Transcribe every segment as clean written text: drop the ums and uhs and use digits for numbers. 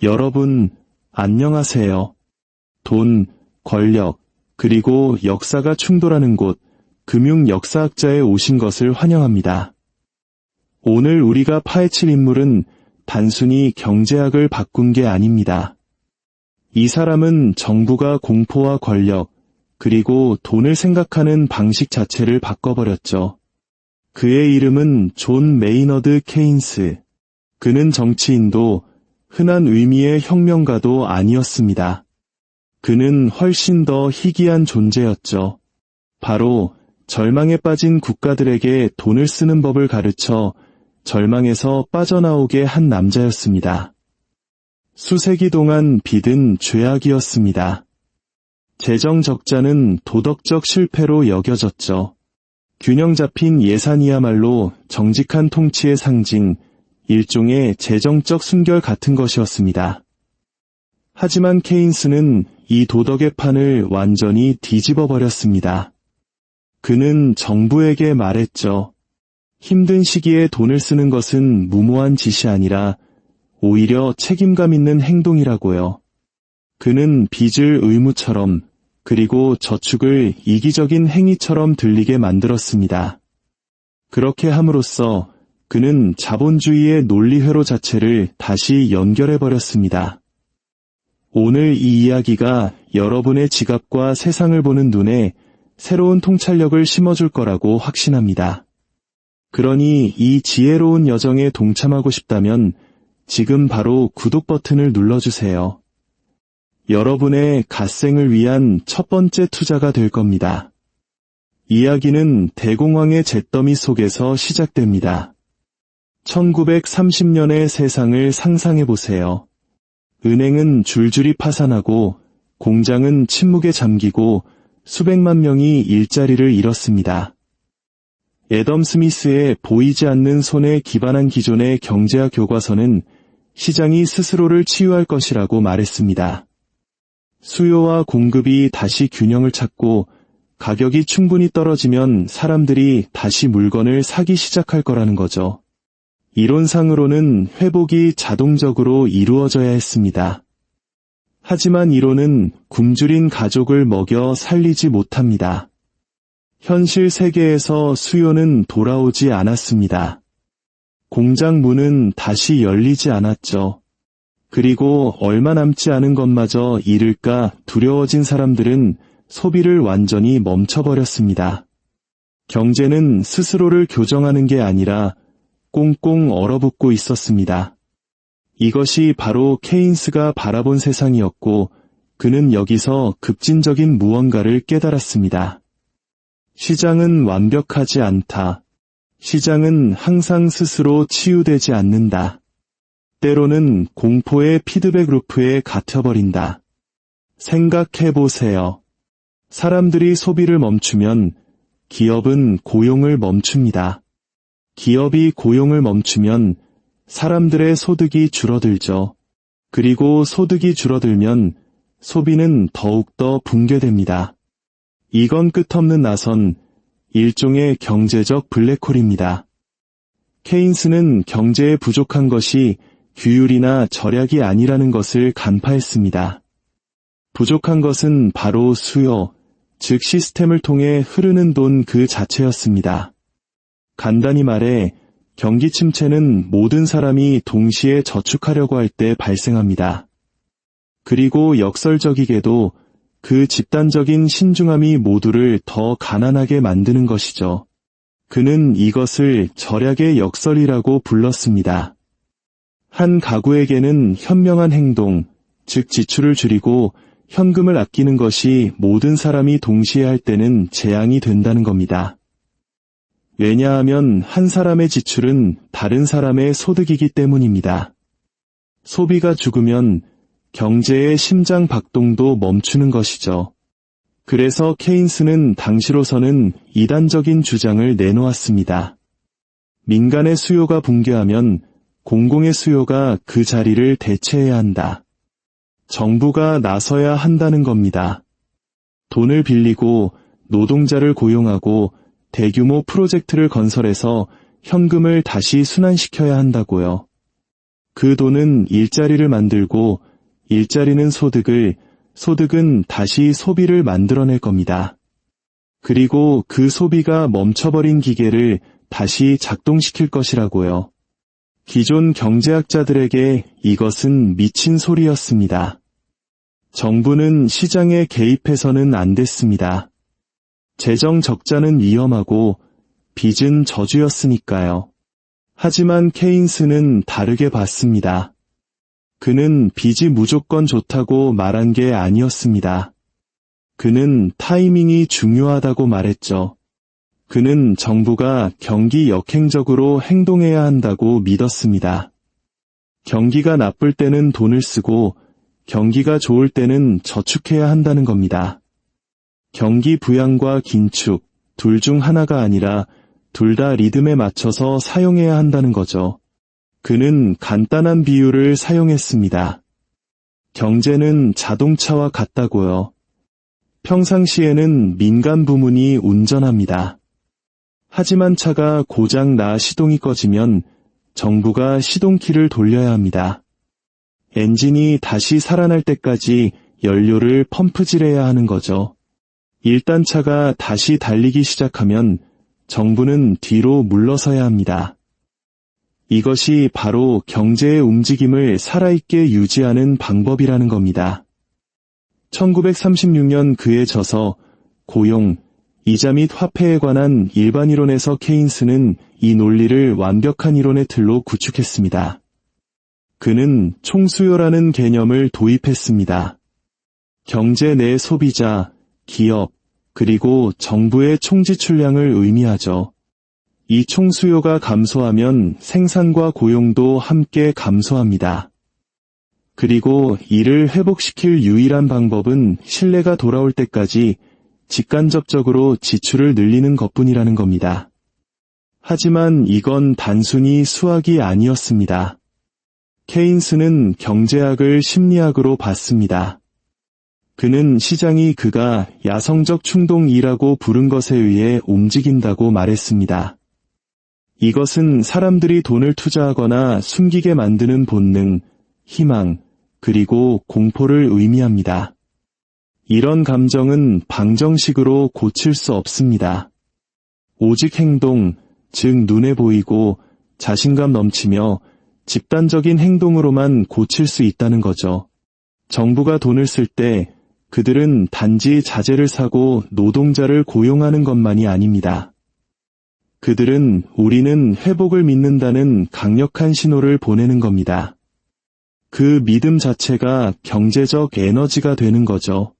여러분, 안녕하세요. 돈, 권력, 그리고 역사가 충돌하는 곳, 금융역사학자에 오신 것을 환영합니다. 오늘 우리가 파헤칠 인물은 단순히 경제학을 바꾼 게 아닙니다. 이 사람은 정부가 공포와 권력, 그리고 돈을 생각하는 방식 자체를 바꿔버렸죠. 그의 이름은 존 메이너드 케인스. 그는 정치인도 흔한 의미의 혁명가도 아니었습니다. 그는 훨씬 더 희귀한 존재였죠. 바로 절망에 빠진 국가들에게 돈을 쓰는 법을 가르쳐 절망에서 빠져나오게 한 남자였습니다. 수세기 동안 빚은 죄악이었습니다. 재정 적자는 도덕적 실패로 여겨졌죠. 균형 잡힌 예산이야말로 정직한 통치의 상징, 일종의 재정적 순결 같은 것이었습니다. 하지만 케인스는 이 도덕의 판을 완전히 뒤집어 버렸습니다. 그는 정부에게 말했죠. 힘든 시기에 돈을 쓰는 것은 무모한 짓이 아니라 오히려 책임감 있는 행동이라고요. 그는 빚을 의무처럼, 그리고 저축을 이기적인 행위처럼 들리게 만들었습니다. 그렇게 함으로써 그는 자본주의의 논리회로 자체를 다시 연결해버렸습니다. 오늘 이 이야기가 여러분의 지갑과 세상을 보는 눈에 새로운 통찰력을 심어줄 거라고 확신합니다. 그러니 이 지혜로운 여정에 동참하고 싶다면 지금 바로 구독 버튼을 눌러주세요. 여러분의 갓생을 위한 첫 번째 투자가 될 겁니다. 이야기는 대공황의 잿더미 속에서 시작됩니다. 1930년의 세상을 상상해보세요. 은행은 줄줄이 파산하고 공장은 침묵에 잠기고 수백만 명이 일자리를 잃었습니다. 애덤 스미스의 보이지 않는 손에 기반한 기존의 경제학 교과서는 시장이 스스로를 치유할 것이라고 말했습니다. 수요와 공급이 다시 균형을 찾고 가격이 충분히 떨어지면 사람들이 다시 물건을 사기 시작할 거라는 거죠. 이론상으로는 회복이 자동적으로 이루어져야 했습니다. 하지만 이론은 굶주린 가족을 먹여 살리지 못합니다. 현실 세계에서 수요는 돌아오지 않았습니다. 공장 문은 다시 열리지 않았죠. 그리고 얼마 남지 않은 것마저 잃을까 두려워진 사람들은 소비를 완전히 멈춰버렸습니다. 경제는 스스로를 교정하는 게 아니라 꽁꽁 얼어붙고 있었습니다. 이것이 바로 케인스가 바라본 세상이었고 그는 여기서 급진적인 무언가를 깨달았습니다. 시장은 완벽하지 않다. 시장은 항상 스스로 치유되지 않는다. 때로는 공포의 피드백 루프에 갇혀버린다. 생각해보세요. 사람들이 소비를 멈추면 기업은 고용을 멈춥니다. 기업이 고용을 멈추면 사람들의 소득이 줄어들죠. 그리고 소득이 줄어들면 소비는 더욱더 붕괴됩니다. 이건 끝없는 나선 일종의 경제적 블랙홀입니다. 케인스는 경제에 부족한 것이 규율이나 절약이 아니라는 것을 간파했습니다. 부족한 것은 바로 수요, 즉 시스템을 통해 흐르는 돈 그 자체였습니다. 간단히 말해 경기 침체는 모든 사람이 동시에 저축하려고 할 때 발생합니다. 그리고 역설적이게도 그 집단적인 신중함이 모두를 더 가난하게 만드는 것이죠. 그는 이것을 절약의 역설이라고 불렀습니다. 한 가구에게는 현명한 행동, 즉 지출을 줄이고 현금을 아끼는 것이 모든 사람이 동시에 할 때는 재앙이 된다는 겁니다. 왜냐하면 한 사람의 지출은 다른 사람의 소득이기 때문입니다. 소비가 죽으면 경제의 심장 박동도 멈추는 것이죠. 그래서 케인스는 당시로서는 이단적인 주장을 내놓았습니다. 민간의 수요가 붕괴하면 공공의 수요가 그 자리를 대체해야 한다. 정부가 나서야 한다는 겁니다. 돈을 빌리고 노동자를 고용하고 대규모 프로젝트를 건설해서 현금을 다시 순환시켜야 한다고요. 그 돈은 일자리를 만들고 일자리는 소득을, 소득은 다시 소비를 만들어낼 겁니다. 그리고 그 소비가 멈춰버린 기계를 다시 작동시킬 것이라고요. 기존 경제학자들에게 이것은 미친 소리였습니다. 정부는 시장에 개입해서는 안 됐습니다. 재정 적자는 위험하고 빚은 저주였으니까요. 하지만 케인스는 다르게 봤습니다. 그는 빚이 무조건 좋다고 말한 게 아니었습니다. 그는 타이밍이 중요하다고 말했죠. 그는 정부가 경기 역행적으로 행동해야 한다고 믿었습니다. 경기가 나쁠 때는 돈을 쓰고 경기가 좋을 때는 저축해야 한다는 겁니다. 경기 부양과 긴축, 둘 중 하나가 아니라 둘 다 리듬에 맞춰서 사용해야 한다는 거죠. 그는 간단한 비유를 사용했습니다. 경제는 자동차와 같다고요. 평상시에는 민간 부문이 운전합니다. 하지만 차가 고장 나 시동이 꺼지면 정부가 시동키를 돌려야 합니다. 엔진이 다시 살아날 때까지 연료를 펌프질해야 하는 거죠. 일단 차가 다시 달리기 시작하면 정부는 뒤로 물러서야 합니다. 이것이 바로 경제의 움직임을 살아있게 유지하는 방법이라는 겁니다. 1936년 그에 져서 고용, 이자 및 화폐에 관한 일반 이론에서 케인스는 이 논리를 완벽한 이론의 틀로 구축했습니다. 그는 총수요라는 개념을 도입했습니다. 경제 내 소비자, 기업, 그리고 정부의 총지출량을 의미하죠. 이 총수요가 감소하면 생산과 고용도 함께 감소합니다. 그리고 이를 회복시킬 유일한 방법은 신뢰가 돌아올 때까지 직간접적으로 지출을 늘리는 것뿐이라는 겁니다. 하지만 이건 단순히 수학이 아니었습니다. 케인스는 경제학을 심리학으로 봤습니다. 그는 시장이 그가 야성적 충동이라고 부른 것에 의해 움직인다고 말했습니다. 이것은 사람들이 돈을 투자하거나 숨기게 만드는 본능, 희망, 그리고 공포를 의미합니다. 이런 감정은 방정식으로 고칠 수 없습니다. 오직 행동, 즉 눈에 보이고 자신감 넘치며 집단적인 행동으로만 고칠 수 있다는 거죠. 정부가 돈을 쓸 때 그들은 단지 자재를 사고 노동자를 고용하는 것만이 아닙니다. 그들은 우리는 회복을 믿는다는 강력한 신호를 보내는 겁니다. 그 믿음 자체가 경제적 에너지가 되는 거죠.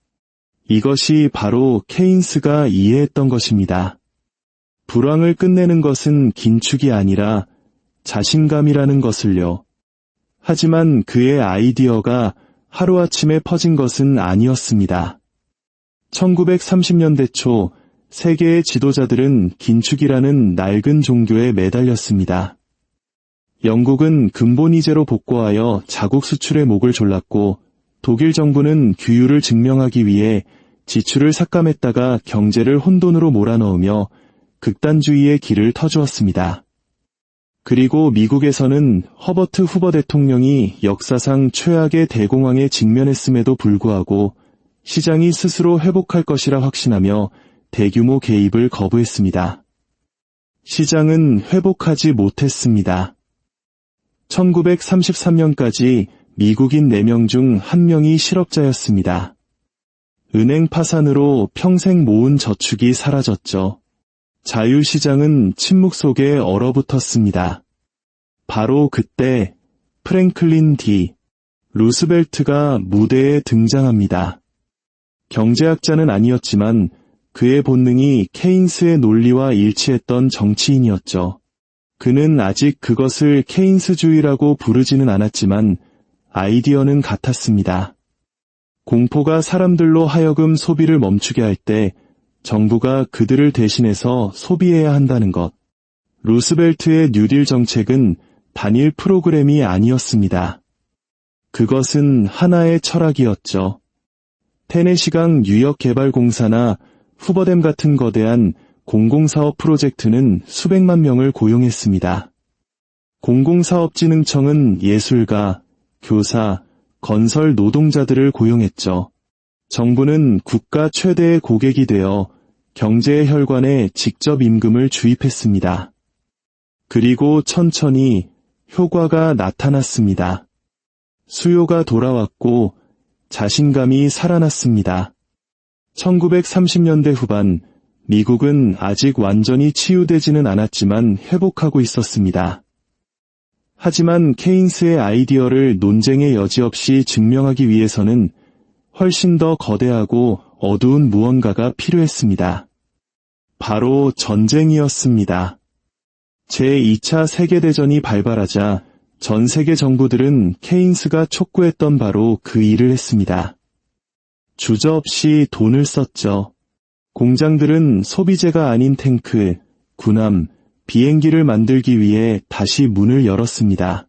이것이 바로 케인스가 이해했던 것입니다. 불황을 끝내는 것은 긴축이 아니라 자신감이라는 것을요. 하지만 그의 아이디어가 하루아침에 퍼진 것은 아니었습니다. 1930년대 초 세계의 지도자들은 긴축이라는 낡은 종교에 매달렸습니다. 영국은 근본이제로 복구하여 자국 수출의 목을 졸랐고 독일 정부는 규율을 증명하기 위해 지출을 삭감했다가 경제를 혼돈으로 몰아넣으며 극단주의의 길을 터주었습니다. 그리고 미국에서는 허버트 후버 대통령이 역사상 최악의 대공황에 직면했음에도 불구하고 시장이 스스로 회복할 것이라 확신하며 대규모 개입을 거부했습니다. 시장은 회복하지 못했습니다. 1933년까지 미국인 4명 중 1명이 실업자였습니다. 은행 파산으로 평생 모은 저축이 사라졌죠. 자유시장은 침묵 속에 얼어붙었습니다. 바로 그때 프랭클린 D. 루스벨트가 무대에 등장합니다. 경제학자는 아니었지만 그의 본능이 케인스의 논리와 일치했던 정치인이었죠. 그는 아직 그것을 케인스주의라고 부르지는 않았지만 아이디어는 같았습니다. 공포가 사람들로 하여금 소비를 멈추게 할 때 정부가 그들을 대신해서 소비해야 한다는 것. 루스벨트의 뉴딜 정책은 단일 프로그램이 아니었습니다. 그것은 하나의 철학이었죠. 테네시강 유역개발공사나 후버댐 같은 거대한 공공사업 프로젝트는 수백만 명을 고용했습니다. 공공사업진흥청은 예술가, 교사, 건설 노동자들을 고용했죠. 정부는 국가 최대의 고객이 되어 경제의 혈관에 직접 임금을 주입했습니다. 그리고 천천히 효과가 나타났습니다. 수요가 돌아왔고 자신감이 살아났습니다. 1930년대 후반, 미국은 아직 완전히 치유되지는 않았지만 회복하고 있었습니다. 하지만 케인스의 아이디어를 논쟁의 여지 없이 증명하기 위해서는 훨씬 더 거대하고 어두운 무언가가 필요했습니다. 바로 전쟁이었습니다. 제2차 세계대전이 발발하자 전 세계 정부들은 케인스가 촉구했던 바로 그 일을 했습니다. 주저없이 돈을 썼죠. 공장들은 소비재가 아닌 탱크, 군함, 비행기를 만들기 위해 다시 문을 열었습니다.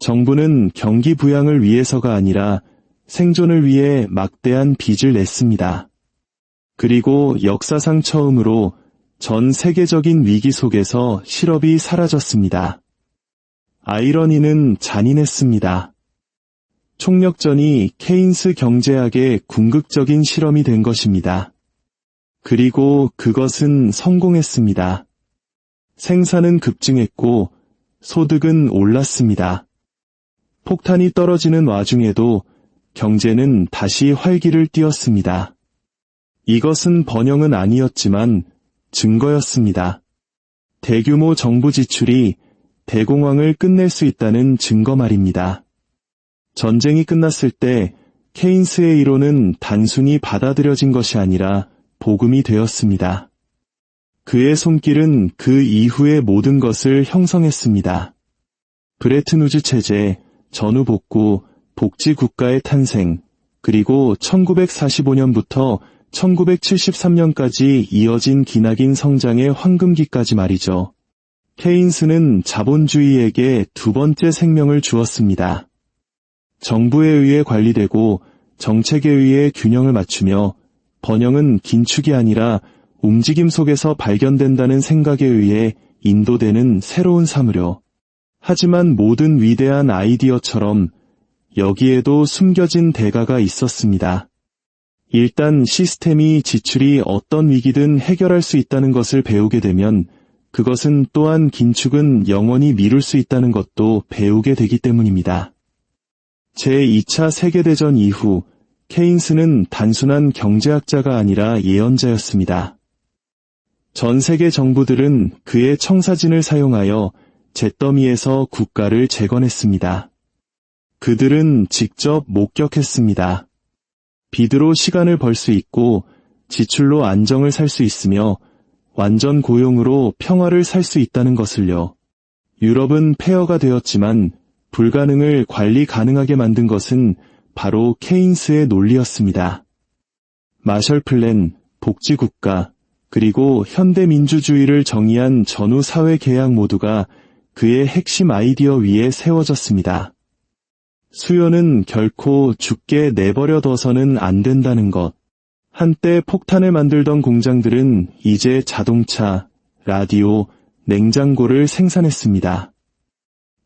정부는 경기 부양을 위해서가 아니라 생존을 위해 막대한 빚을 냈습니다. 그리고 역사상 처음으로 전 세계적인 위기 속에서 실업이 사라졌습니다. 아이러니는 잔인했습니다. 총력전이 케인스 경제학의 궁극적인 실험이 된 것입니다. 그리고 그것은 성공했습니다. 생산은 급증했고 소득은 올랐습니다. 폭탄이 떨어지는 와중에도 경제는 다시 활기를 띠었습니다. 이것은 번영은 아니었지만 증거였습니다. 대규모 정부 지출이 대공황을 끝낼 수 있다는 증거 말입니다. 전쟁이 끝났을 때 케인스의 이론은 단순히 받아들여진 것이 아니라 복음이 되었습니다. 그의 손길은 그 이후의 모든 것을 형성했습니다. 브레튼 우즈 체제, 전후 복구, 복지 국가의 탄생, 그리고 1945년부터 1973년까지 이어진 기나긴 성장의 황금기까지 말이죠. 케인스는 자본주의에게 두 번째 생명을 주었습니다. 정부에 의해 관리되고 정책에 의해 균형을 맞추며 번영은 긴축이 아니라 움직임 속에서 발견된다는 생각에 의해 인도되는 새로운 삶으로. 하지만 모든 위대한 아이디어처럼 여기에도 숨겨진 대가가 있었습니다. 일단 시스템이 지출이 어떤 위기든 해결할 수 있다는 것을 배우게 되면 그것은 또한 긴축은 영원히 미룰 수 있다는 것도 배우게 되기 때문입니다. 제2차 세계대전 이후 케인스는 단순한 경제학자가 아니라 예언자였습니다. 전 세계 정부들은 그의 청사진을 사용하여 잿더미에서 국가를 재건했습니다. 그들은 직접 목격했습니다. 빚으로 시간을 벌 수 있고 지출로 안정을 살 수 있으며 완전 고용으로 평화를 살 수 있다는 것을요. 유럽은 폐허가 되었지만 불가능을 관리 가능하게 만든 것은 바로 케인스의 논리였습니다. 마셜 플랜, 복지국가, 그리고 현대민주주의를 정의한 전후 사회 계약 모두가 그의 핵심 아이디어 위에 세워졌습니다. 수요는 결코 죽게 내버려둬서는 안 된다는 것. 한때 폭탄을 만들던 공장들은 이제 자동차, 라디오, 냉장고를 생산했습니다.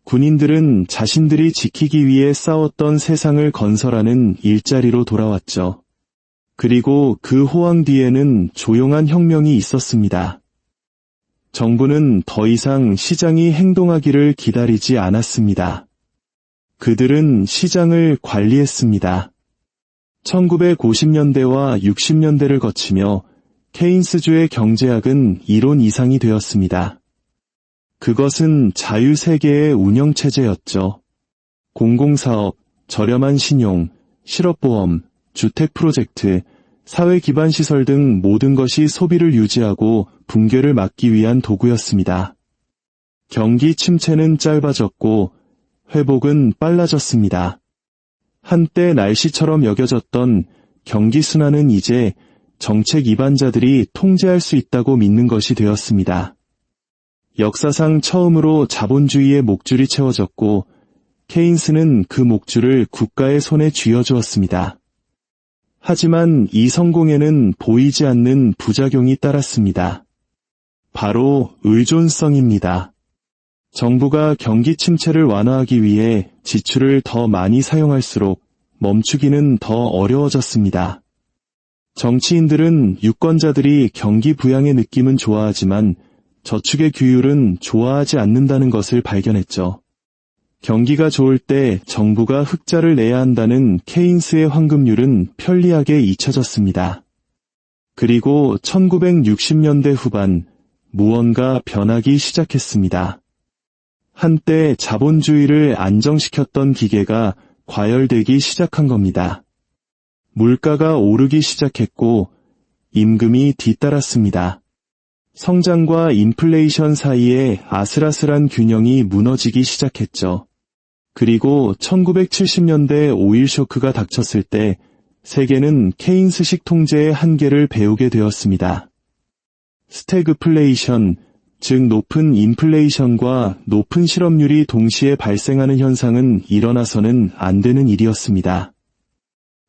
군인들은 자신들이 지키기 위해 싸웠던 세상을 건설하는 일자리로 돌아왔죠. 그리고 그 호황 뒤에는 조용한 혁명이 있었습니다. 정부는 더 이상 시장이 행동하기를 기다리지 않았습니다. 그들은 시장을 관리했습니다. 1950년대와 60년대를 거치며 케인스주의 경제학은 이론 이상이 되었습니다. 그것은 자유세계의 운영체제였죠. 공공사업, 저렴한 신용, 실업보험, 주택 프로젝트, 사회 기반 시설 등 모든 것이 소비를 유지하고 붕괴를 막기 위한 도구였습니다. 경기 침체는 짧아졌고 회복은 빨라졌습니다. 한때 날씨처럼 여겨졌던 경기 순환은 이제 정책 이반자들이 통제할 수 있다고 믿는 것이 되었습니다. 역사상 처음으로 자본주의의 목줄이 채워졌고 케인스는 그 목줄을 국가의 손에 쥐어주었습니다. 하지만 이 성공에는 보이지 않는 부작용이 따랐습니다. 바로 의존성입니다. 정부가 경기 침체를 완화하기 위해 지출을 더 많이 사용할수록 멈추기는 더 어려워졌습니다. 정치인들은 유권자들이 경기 부양의 느낌은 좋아하지만 저축의 규율은 좋아하지 않는다는 것을 발견했죠. 경기가 좋을 때 정부가 흑자를 내야 한다는 케인스의 황금률은 편리하게 잊혀졌습니다. 그리고 1960년대 후반 무언가 변하기 시작했습니다. 한때 자본주의를 안정시켰던 기계가 과열되기 시작한 겁니다. 물가가 오르기 시작했고 임금이 뒤따랐습니다. 성장과 인플레이션 사이에 아슬아슬한 균형이 무너지기 시작했죠. 그리고 1970년대 오일 쇼크가 닥쳤을 때 세계는 케인스식 통제의 한계를 배우게 되었습니다. 스태그플레이션, 즉 높은 인플레이션과 높은 실업률이 동시에 발생하는 현상은 일어나서는 안 되는 일이었습니다.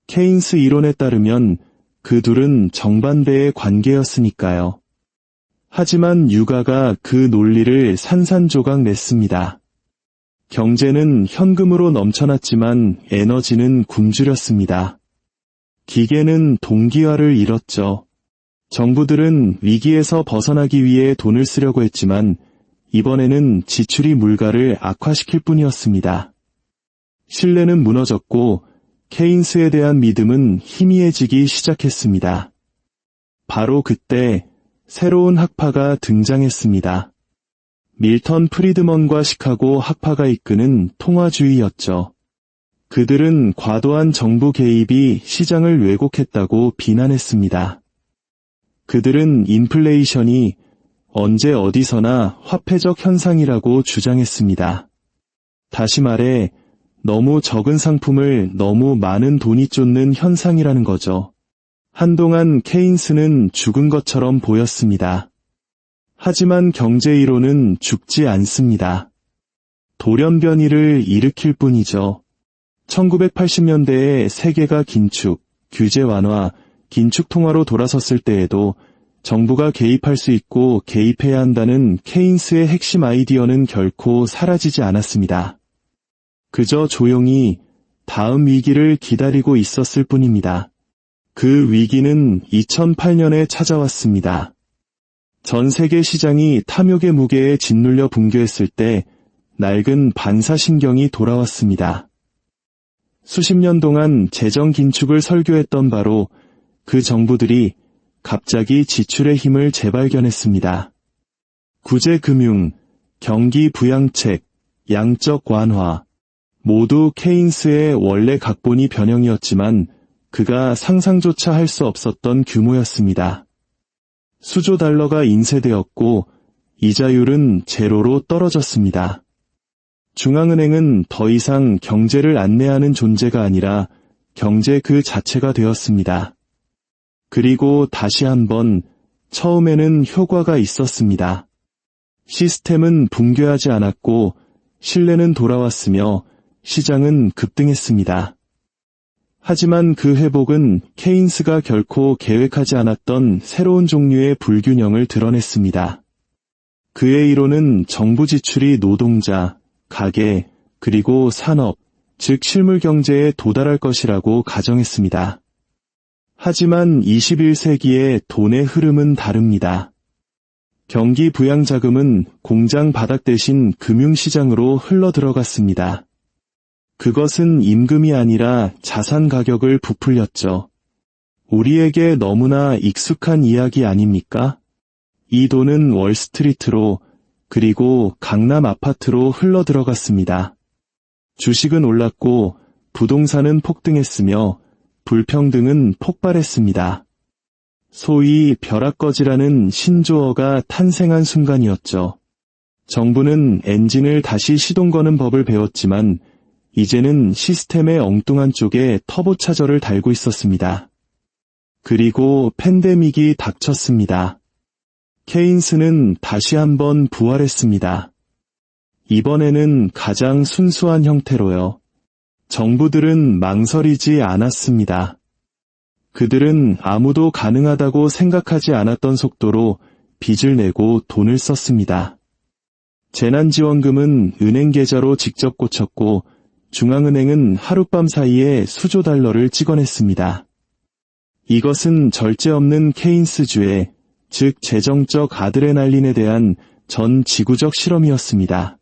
케인스 이론에 따르면 그 둘은 정반대의 관계였으니까요. 하지만 유가가 그 논리를 산산조각 냈습니다. 경제는 현금으로 넘쳐났지만 에너지는 굶주렸습니다. 기계는 동기화를 잃었죠. 정부들은 위기에서 벗어나기 위해 돈을 쓰려고 했지만 이번에는 지출이 물가를 악화시킬 뿐이었습니다. 신뢰는 무너졌고 케인스에 대한 믿음은 희미해지기 시작했습니다. 바로 그때 새로운 학파가 등장했습니다. 밀턴 프리드먼과 시카고 학파가 이끄는 통화주의였죠. 그들은 과도한 정부 개입이 시장을 왜곡했다고 비난했습니다. 그들은 인플레이션이 언제 어디서나 화폐적 현상이라고 주장했습니다. 다시 말해 너무 적은 상품을 너무 많은 돈이 쫓는 현상이라는 거죠. 한동안 케인스는 죽은 것처럼 보였습니다. 하지만 경제이론은 죽지 않습니다. 돌연변이를 일으킬 뿐이죠. 1980년대에 세계가 긴축, 규제 완화, 긴축 통화로 돌아섰을 때에도 정부가 개입할 수 있고 개입해야 한다는 케인스의 핵심 아이디어는 결코 사라지지 않았습니다. 그저 조용히 다음 위기를 기다리고 있었을 뿐입니다. 그 위기는 2008년에 찾아왔습니다. 전 세계 시장이 탐욕의 무게에 짓눌려 붕괴했을 때 낡은 반사신경이 돌아왔습니다. 수십 년 동안 재정 긴축을 설교했던 바로 그 정부들이 갑자기 지출의 힘을 재발견했습니다. 구제금융, 경기 부양책, 양적 완화, 모두 케인스의 원래 각본이 변형이었지만 그가 상상조차 할 수 없었던 규모였습니다. 수조 달러가 인쇄되었고 이자율은 제로로 떨어졌습니다. 중앙은행은 더 이상 경제를 안내하는 존재가 아니라 경제 그 자체가 되었습니다. 그리고 다시 한번 처음에는 효과가 있었습니다. 시스템은 붕괴하지 않았고 신뢰는 돌아왔으며 시장은 급등했습니다. 하지만 그 회복은 케인스가 결코 계획하지 않았던 새로운 종류의 불균형을 드러냈습니다. 그의 이론은 정부 지출이 노동자, 가계, 그리고 산업, 즉 실물 경제에 도달할 것이라고 가정했습니다. 하지만 21세기의 돈의 흐름은 다릅니다. 경기 부양 자금은 공장 바닥 대신 금융시장으로 흘러들어갔습니다. 그것은 임금이 아니라 자산 가격을 부풀렸죠. 우리에게 너무나 익숙한 이야기 아닙니까? 이 돈은 월스트리트로 그리고 강남 아파트로 흘러들어갔습니다. 주식은 올랐고 부동산은 폭등했으며 불평등은 폭발했습니다. 소위 벼락거지라는 신조어가 탄생한 순간이었죠. 정부는 엔진을 다시 시동 거는 법을 배웠지만 이제는 시스템의 엉뚱한 쪽에 터보차저를 달고 있었습니다. 그리고 팬데믹이 닥쳤습니다. 케인스는 다시 한번 부활했습니다. 이번에는 가장 순수한 형태로요. 정부들은 망설이지 않았습니다. 그들은 아무도 가능하다고 생각하지 않았던 속도로 빚을 내고 돈을 썼습니다. 재난지원금은 은행 계좌로 직접 꽂혔고 중앙은행은 하룻밤 사이에 수조 달러를 찍어냈습니다. 이것은 절제 없는 케인스주의, 즉 재정적 아드레날린에 대한 전 지구적 실험이었습니다.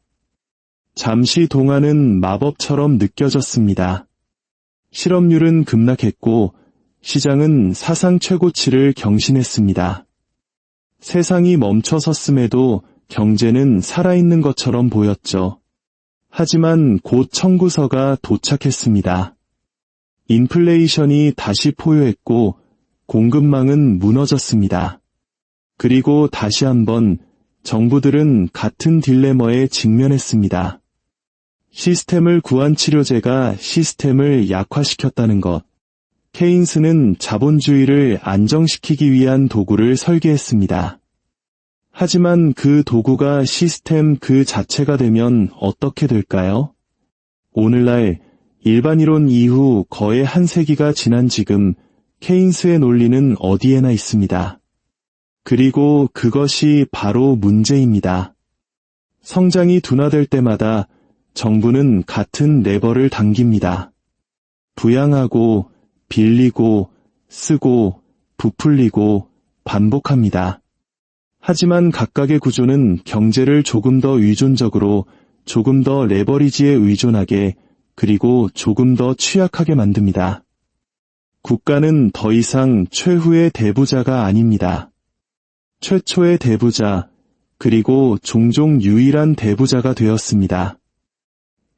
잠시 동안은 마법처럼 느껴졌습니다. 실업률은 급락했고 시장은 사상 최고치를 경신했습니다. 세상이 멈춰섰음에도 경제는 살아있는 것처럼 보였죠. 하지만 곧 청구서가 도착했습니다. 인플레이션이 다시 포효했고 공급망은 무너졌습니다. 그리고 다시 한번 정부들은 같은 딜레마에 직면했습니다. 시스템을 구한 치료제가 시스템을 약화시켰다는 것. 케인스는 자본주의를 안정시키기 위한 도구를 설계했습니다. 하지만 그 도구가 시스템 그 자체가 되면 어떻게 될까요? 오늘날 일반이론 이후 거의 한 세기가 지난 지금 케인스의 논리는 어디에나 있습니다. 그리고 그것이 바로 문제입니다. 성장이 둔화될 때마다 정부는 같은 레버를 당깁니다. 부양하고 빌리고 쓰고 부풀리고 반복합니다. 하지만 각각의 구조는 경제를 조금 더 의존적으로, 조금 더 레버리지에 의존하게, 그리고 조금 더 취약하게 만듭니다. 국가는 더 이상 최후의 대부자가 아닙니다. 최초의 대부자, 그리고 종종 유일한 대부자가 되었습니다.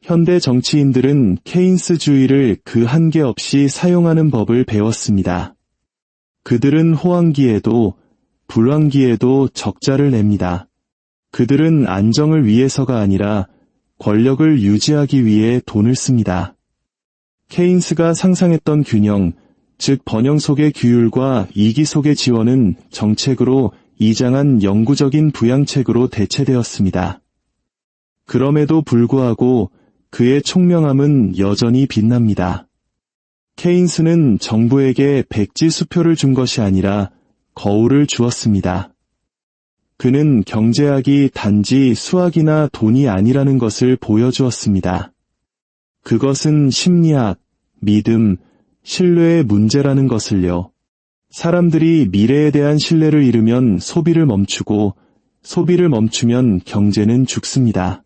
현대 정치인들은 케인스주의를 그 한계 없이 사용하는 법을 배웠습니다. 그들은 호황기에도 불황기에도 적자를 냅니다. 그들은 안정을 위해서가 아니라 권력을 유지하기 위해 돈을 씁니다. 케인스가 상상했던 균형, 즉 번영 속의 규율과 이기 속의 지원은 정책으로 이장한 영구적인 부양책으로 대체되었습니다. 그럼에도 불구하고 그의 총명함은 여전히 빛납니다. 케인스는 정부에게 백지 수표를 준 것이 아니라 거울을 주었습니다. 그는 경제학이 단지 수학이나 돈이 아니라는 것을 보여주었습니다. 그것은 심리학, 믿음, 신뢰의 문제라는 것을요. 사람들이 미래에 대한 신뢰를 잃으면 소비를 멈추고 소비를 멈추면 경제는 죽습니다.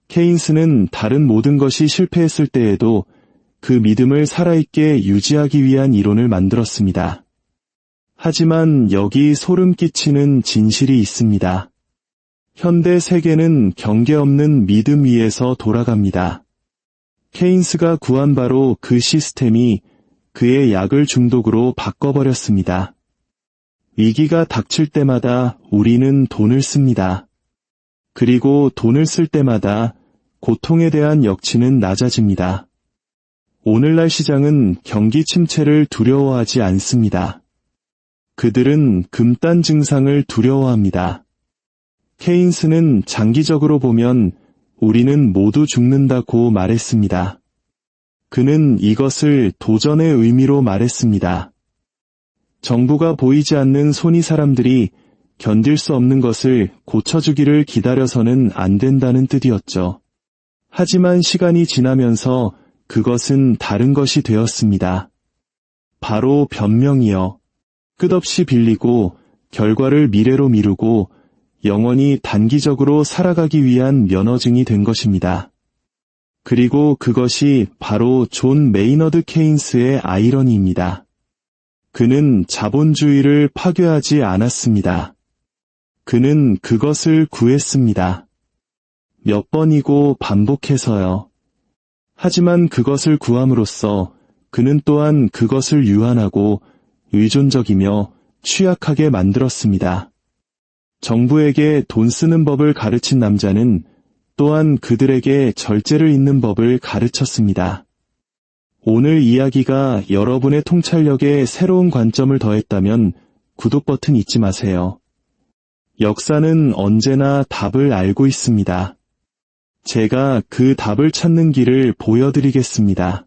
케인스는 다른 모든 것이 실패했을 때에도 그 믿음을 살아있게 유지하기 위한 이론을 만들었습니다. 하지만 여기 소름 끼치는 진실이 있습니다. 현대 세계는 경계 없는 믿음 위에서 돌아갑니다. 케인스가 구한 바로 그 시스템이 그의 약을 중독으로 바꿔버렸습니다. 위기가 닥칠 때마다 우리는 돈을 씁니다. 그리고 돈을 쓸 때마다 고통에 대한 역치는 낮아집니다. 오늘날 시장은 경기 침체를 두려워하지 않습니다. 그들은 금단 증상을 두려워합니다. 케인스는 장기적으로 보면 우리는 모두 죽는다고 말했습니다. 그는 이것을 도전의 의미로 말했습니다. 정부가 보이지 않는 손이 사람들이 견딜 수 없는 것을 고쳐주기를 기다려서는 안 된다는 뜻이었죠. 하지만 시간이 지나면서 그것은 다른 것이 되었습니다. 바로 변명이요. 끝없이 빌리고 결과를 미래로 미루고 영원히 단기적으로 살아가기 위한 면허증이 된 것입니다. 그리고 그것이 바로 존 메이너드 케인스의 아이러니입니다. 그는 자본주의를 파괴하지 않았습니다. 그는 그것을 구했습니다. 몇 번이고 반복해서요. 하지만 그것을 구함으로써 그는 또한 그것을 유한하고 의존적이며 취약하게 만들었습니다. 정부에게 돈 쓰는 법을 가르친 남자는 또한 그들에게 절제를 잇는 법을 가르쳤습니다. 오늘 이야기가 여러분의 통찰력에 새로운 관점을 더했다면 구독 버튼 잊지 마세요. 역사는 언제나 답을 알고 있습니다. 제가 그 답을 찾는 길을 보여드리겠습니다.